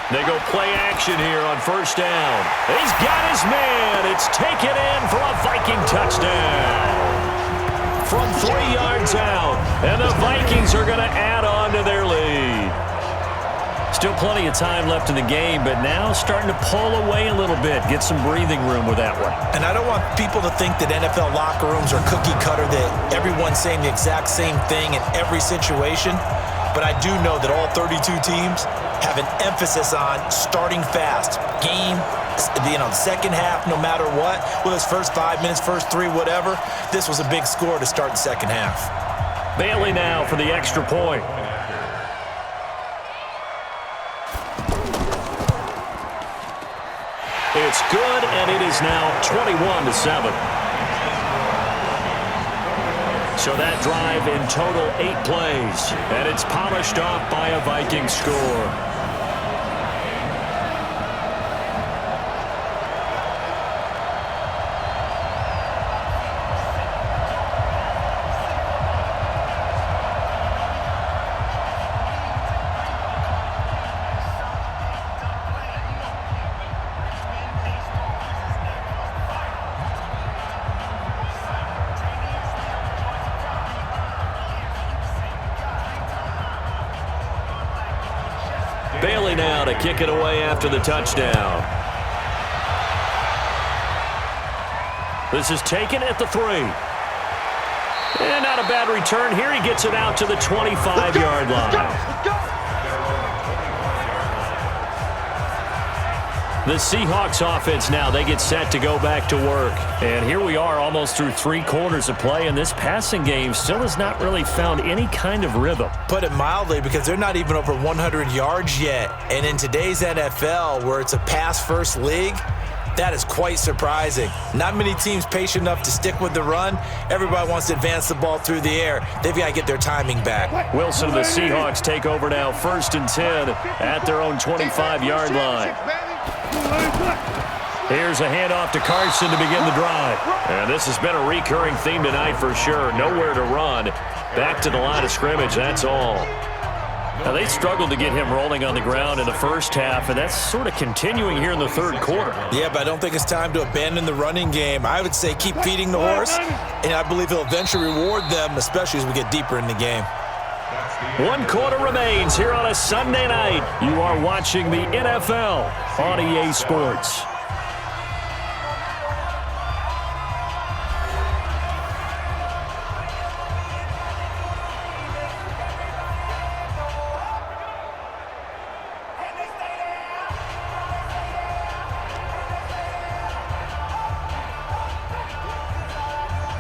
They go play action here on first down. He's got his man. It's taken in for a Viking touchdown. From 3 yards out. And the Vikings are going to add on to their lead. Still plenty of time left in the game, but now starting to pull away a little bit. Get some breathing room with that one. And I don't want people to think that NFL locker rooms are cookie cutter, that everyone's saying the exact same thing in every situation. But I do know that all 32 teams have an emphasis on starting fast. Game, the second half, no matter what, whether it's first 5 minutes, first 3, whatever, this was a big score to start the second half. Bailey now for the extra point. It's good, and it is now 21-7. So that drive in total 8 plays, and it's polished off by a Viking score. Bailey now to kick it away after the touchdown. This is taken at the 3. And not a bad return here. He gets it out to the 25-yard line. The Seahawks offense now, they get set to go back to work. And here we are almost through 3 quarters of play, and this passing game still has not really found any kind of rhythm. Put it mildly, because they're not even over 100 yards yet. And in today's NFL, where it's a pass-first league, that is quite surprising. Not many teams patient enough to stick with the run. Everybody wants to advance the ball through the air. They've got to get their timing back. Wilson, the Seahawks take over now, 1st and 10 at their own 25-yard line. Here's a handoff to Carson to begin the drive. And this has been a recurring theme tonight for sure. Nowhere to run. Back to the line of scrimmage, that's all. Now, they struggled to get him rolling on the ground in the first half, and that's sort of continuing here in the 3rd quarter. Yeah, but I don't think it's time to abandon the running game. I would say keep feeding the horse, and I believe he'll eventually reward them, especially as we get deeper in the game. 1 quarter remains here on a Sunday night. You are watching the NFL on EA Sports.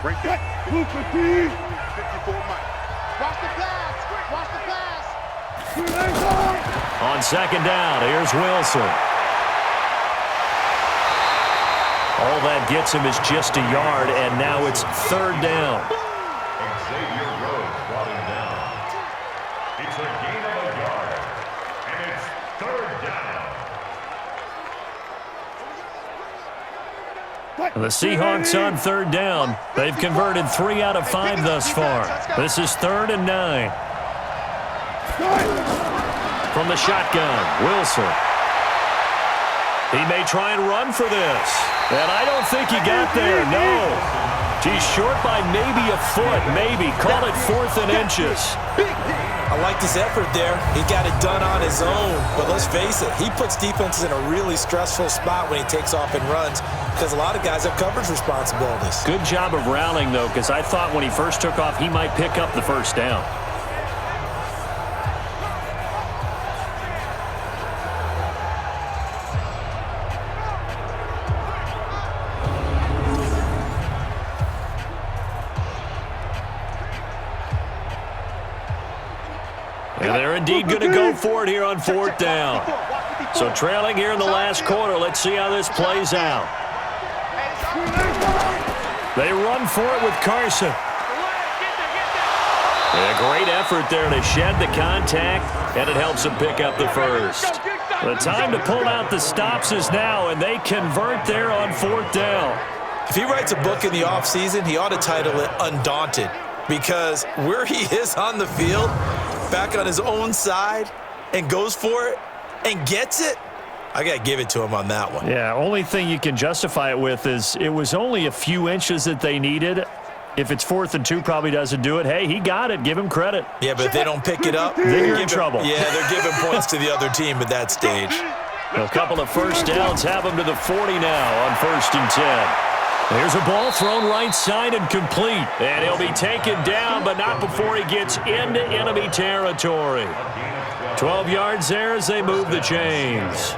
Break that. Luke 54 Mike. Watch the pass. Watch the pass. On 2nd down, here's Wilson. All that gets him is just a yard, and now it's 3rd down. Xavier Rhodes brought him down. It's a gain of a yard, and it's 3rd down. The Seahawks on 3rd down. They've converted 3 out of 5 thus far. This is 3rd and 9. From the shotgun, Wilson. He may try and run for this. And I don't think he got there, no. He's short by maybe a foot, maybe. Call it 4th and inches. I like this effort there. He got it done on his own. But let's face it, he puts defenses in a really stressful spot when he takes off and runs, because a lot of guys have coverage responsibilities. Good job of rallying, though, because I thought when he first took off, he might pick up the 1st down. And they're indeed going to go for it here on 4th down. So trailing here in the last quarter. Let's see how this plays out. They run for it with Carson. A great effort there to shed the contact, and it helps him pick up the 1st. The time to pull out the stops is now, and they convert there on 4th down. If he writes a book in the offseason, he ought to title it Undaunted, because where he is on the field, back on his own side, and goes for it, and gets it, I got to give it to him on that one. Yeah, only thing you can justify it with is it was only a few inches that they needed. If it's 4th and 2, probably doesn't do it. Hey, he got it. Give him credit. Yeah, but if they don't pick it up, they're in trouble. Yeah, they're giving points to the other team at that stage. A couple of first downs have them to the 40 now on 1st and 10. Here's a ball thrown right side and complete. And he'll be taken down, but not before he gets into enemy territory. 12 yards there as they move the chains.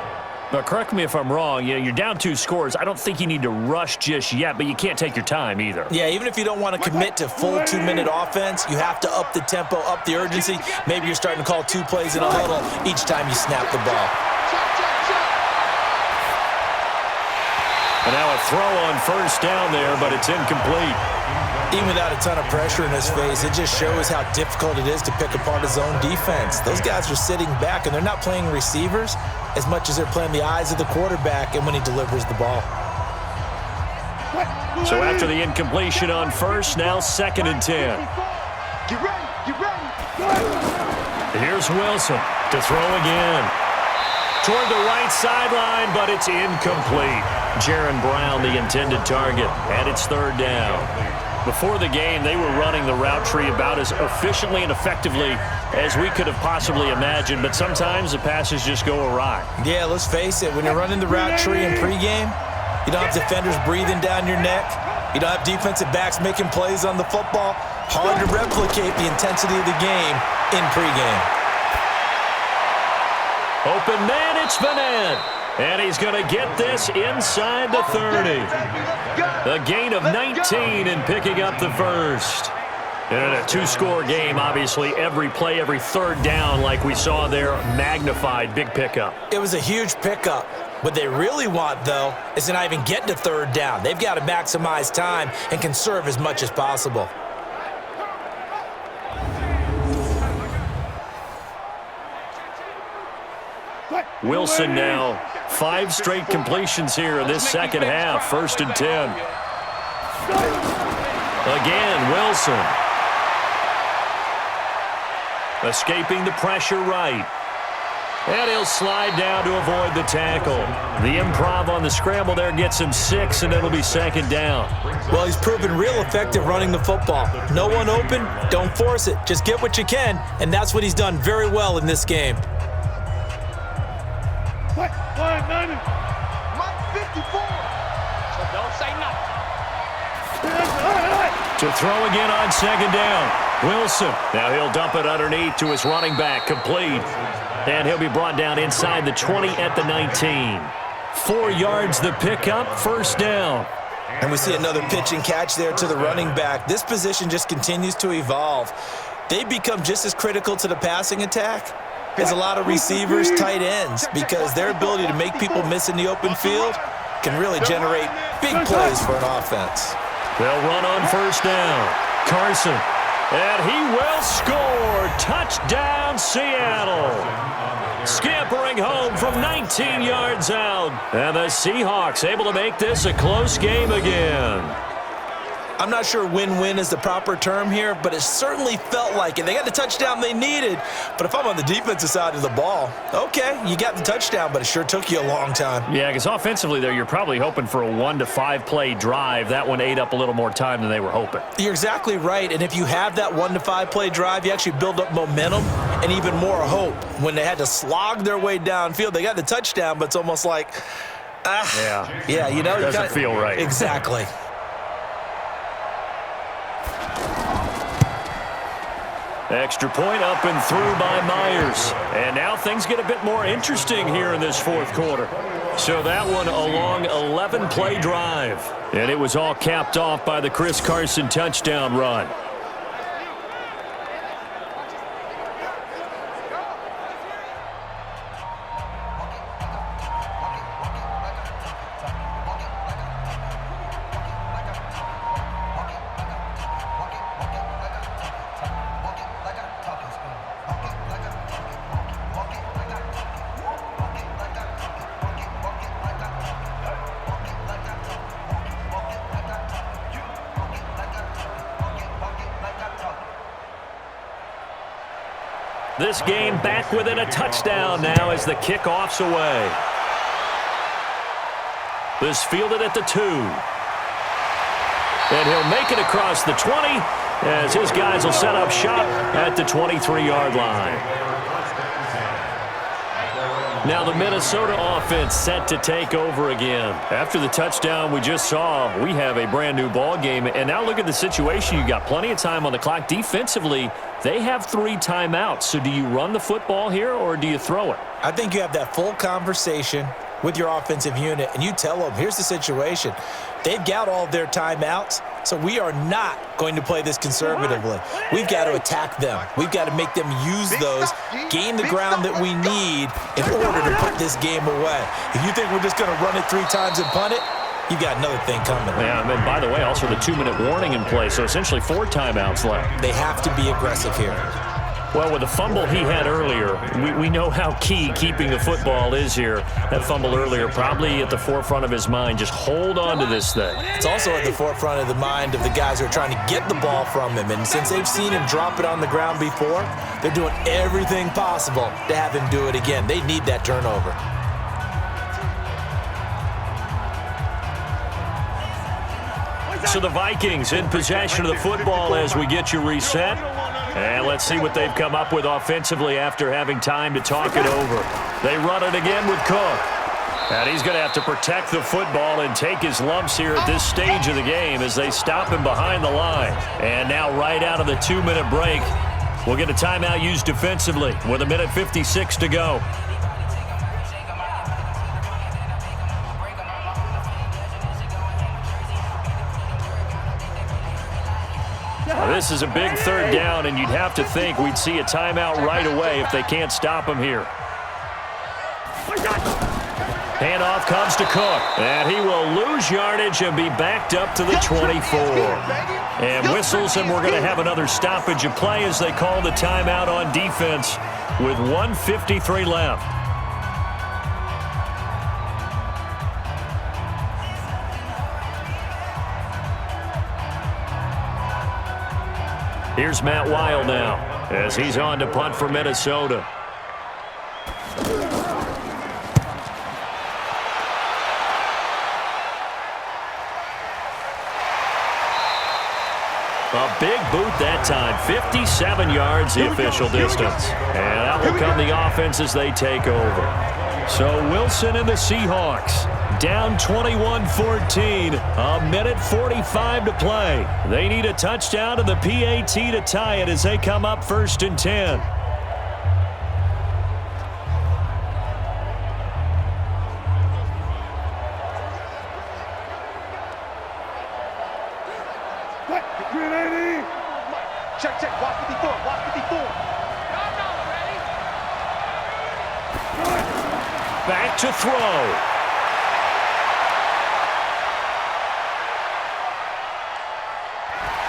Now, correct me if I'm wrong. You're down 2 scores. I don't think you need to rush just yet, but you can't take your time either. Yeah, even if you don't want to commit to full 2-minute offense, you have to up the tempo, up the urgency. Maybe you're starting to call 2 plays in a huddle each time you snap the ball. And now a throw on 1st down there, but it's incomplete. Even without a ton of pressure in his face, it just shows how difficult it is to pick apart his own defense. Those guys are sitting back, and they're not playing receivers as much as they're playing the eyes of the quarterback and when he delivers the ball. So after the incompletion on 1st, now 2nd and 10. Get ready, get ready. Here's Wilson to throw again. Toward the right sideline, but it's incomplete. Jaron Brown, the intended target, and it's 3rd down. Before the game, they were running the route tree about as efficiently and effectively as we could have possibly imagined, but sometimes the passes just go awry. Yeah, let's face it, when you're running the route tree in pregame, you don't have defenders breathing down your neck. You don't have defensive backs making plays on the football. Hard to replicate the intensity of the game in pregame. Open man, it's Vanette. And he's going to get this inside the 30. A gain of 19 and picking up the 1st. And in a 2-score game, obviously, every play, every 3rd down, like we saw there, magnified. Big pickup. It was a huge pickup. What they really want, though, is to not even get to 3rd down. They've got to maximize time and conserve as much as possible. Wilson now 5 straight completions here in this second half. 1st and 10. Again, Wilson. Escaping the pressure right. And he'll slide down to avoid the tackle. The improv on the scramble there gets him 6, and it'll be 2nd down. Well, he's proven real effective running the football. No one open, don't force it. Just get what you can, and that's what he's done very well in this game. Mike 54. So don't say nothing. To throw again on 2nd down. Wilson. Now he'll dump it underneath to his running back. Complete. And he'll be brought down inside the 20 at the 19. 4 yards the pickup. 1st down. And we see another pitch and catch there to the running back. This position just continues to evolve. They become just as critical to the passing attack as a lot of receivers, tight ends, because their ability to make people miss in the open field can really generate big plays for an offense. They'll run on 1st down. Carson. And he will score. Touchdown, Seattle. Scampering home from 19 yards out. And the Seahawks able to make this a close game again. I'm not sure win-win is the proper term here, but it certainly felt like it. They got the touchdown they needed, but if I'm on the defensive side of the ball, okay, you got the touchdown, but it sure took you a long time. Yeah, because offensively there, you're probably hoping for a 1 to 5 play drive. That one ate up a little more time than they were hoping. You're exactly right, and if you have that 1 to 5 play drive, you actually build up momentum and even more hope. When they had to slog their way downfield, they got the touchdown, but it's almost like, yeah, you know. It doesn't feel right. Exactly. Extra point up and through by Myers. And now things get a bit more interesting here in this 4th quarter. So that one a long 11-play drive. And it was all capped off by the Chris Carson touchdown run. This game back within a touchdown now as the kickoff's away. This fielded at the 2. And he'll make it across the 20 as his guys will set up shop at the 23-yard line. Now the Minnesota offense set to take over again. After the touchdown we just saw, we have a brand new ball game. And now look at the situation. You got plenty of time on the clock. Defensively, they have 3 timeouts. So do you run the football here or do you throw it? I think you have that full conversation with your offensive unit, and you tell them, here's the situation. They've got all of their timeouts, so we are not going to play this conservatively. We've got to attack them. We've got to make them use those, gain the ground that we need in order to put this game away. If you think we're just going to run it 3 times and punt it, you've got another thing coming. Yeah, and by the way, also the 2-minute warning in play, so essentially 4 timeouts left. They have to be aggressive here. Well, with the fumble he had earlier, we know how key keeping the football is here. That fumble earlier probably at the forefront of his mind. Just hold on to this thing. It's also at the forefront of the mind of the guys who are trying to get the ball from him. And since they've seen him drop it on the ground before, they're doing everything possible to have him do it again. They need that turnover. So the Vikings in possession of the football as we get you reset. And let's see what they've come up with offensively after having time to talk it over. They run it again with Cook. And he's going to have to protect the football and take his lumps here at this stage of the game as they stop him behind the line. And now right out of the 2-minute break, we'll get a timeout used defensively with 1:56 to go. This is a big 3rd down, and you'd have to think we'd see a timeout right away if they can't stop him here. Handoff comes to Cook, and he will lose yardage and be backed up to the 24. And whistles, and we're going to have another stoppage of play as they call the timeout on defense with 1:53 left. Here's Matt Weil now as he's on to punt for Minnesota. A big boot that time, 57 yards the official distance. And out will come the offense as they take over. So Wilson and the Seahawks down 21-14, 1:45 to play. They need a touchdown and the PAT to tie it as they come up 1st and 10. Check, watch 54, watch 54. Back to throw.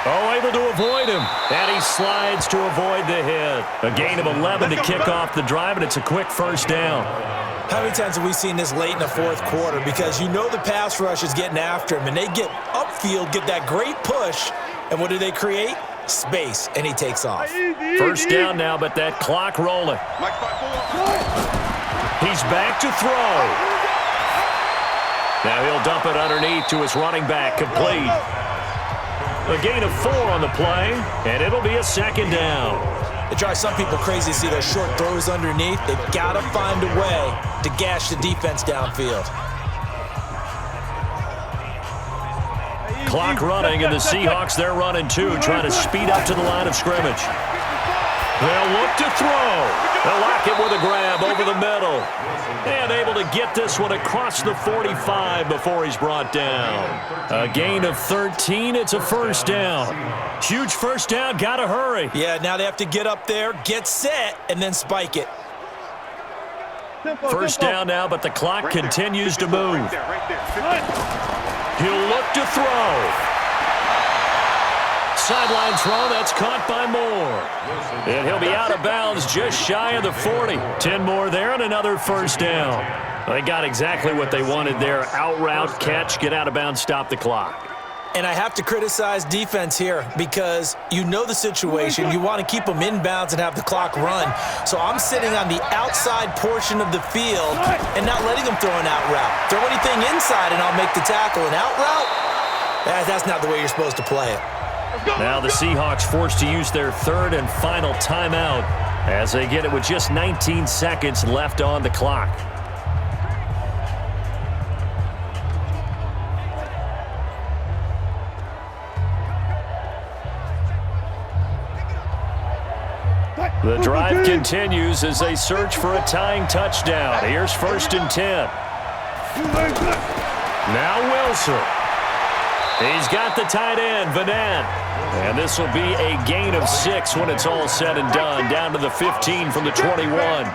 Oh, able to avoid him. And he slides to avoid the hit. A gain of 11 to kick off the drive, and it's a quick 1st down. How many times have we seen this late in the 4th quarter? Because you know the pass rush is getting after him, and they get upfield, get that great push, and what do they create? Space, and he takes off. 1st down now, but that clock rolling. He's back to throw. Now he'll dump it underneath to his running back, complete. A gain of 4 on the play, and it'll be a 2nd down. It drives some people crazy to see those short throws underneath. They've got to find a way to gash the defense downfield. Clock running, and the Seahawks, they're running too, trying to speed up to the line of scrimmage. They'll look to throw. They'll lock it with a grab over the middle. And able to get this one across the 45 before he's brought down. A gain of 13. It's a 1st down. Huge 1st down. Got to hurry. Yeah, now they have to get up there, get set, and then spike it. 1st down now, but the clock continues to move. He'll look to throw. Sideline throw, that's caught by Moore. And he'll be out of bounds just shy of the 40. 10 more there and another 1st down. They got exactly what they wanted there. Out route, catch, get out of bounds, stop the clock. And I have to criticize defense here because you know the situation. You want to keep them inbounds and have the clock run. So I'm sitting on the outside portion of the field and not letting them throw an out route. Throw anything inside and I'll make the tackle. An out route? That's not the way you're supposed to play it. Now the Seahawks forced to use their third and final timeout as they get it with just 19 seconds left on the clock. The drive continues as they search for a tying touchdown. Here's 1st and 10. Now Wilson. He's got the tight end, Vanette. And this will be a gain of 6 when it's all said and done. Down to the 15 from the 21.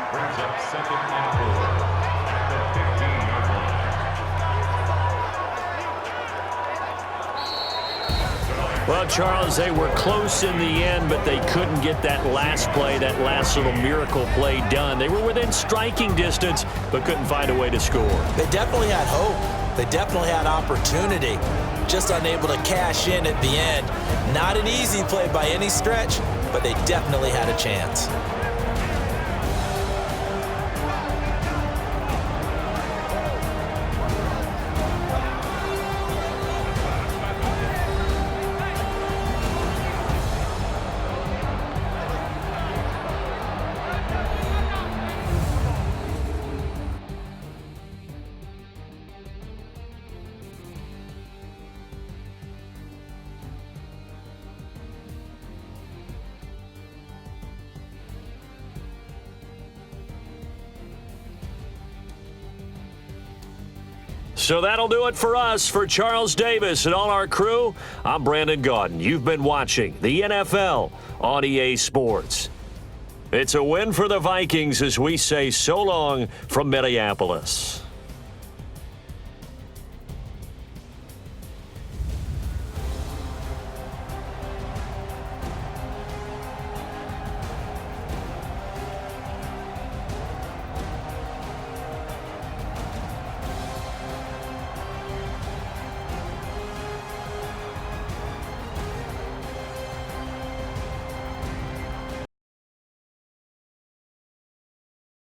Well, Charles, they were close in the end, but they couldn't get that last play, that last little miracle play done. They were within striking distance, but couldn't find a way to score. They definitely had hope. They definitely had opportunity. Just unable to cash in at the end. Not an easy play by any stretch, but they definitely had a chance. So that'll do it for us. For Charles Davis and all our crew, I'm Brandon Gaudin. You've been watching the NFL on EA Sports. It's a win for the Vikings as we say so long from Minneapolis.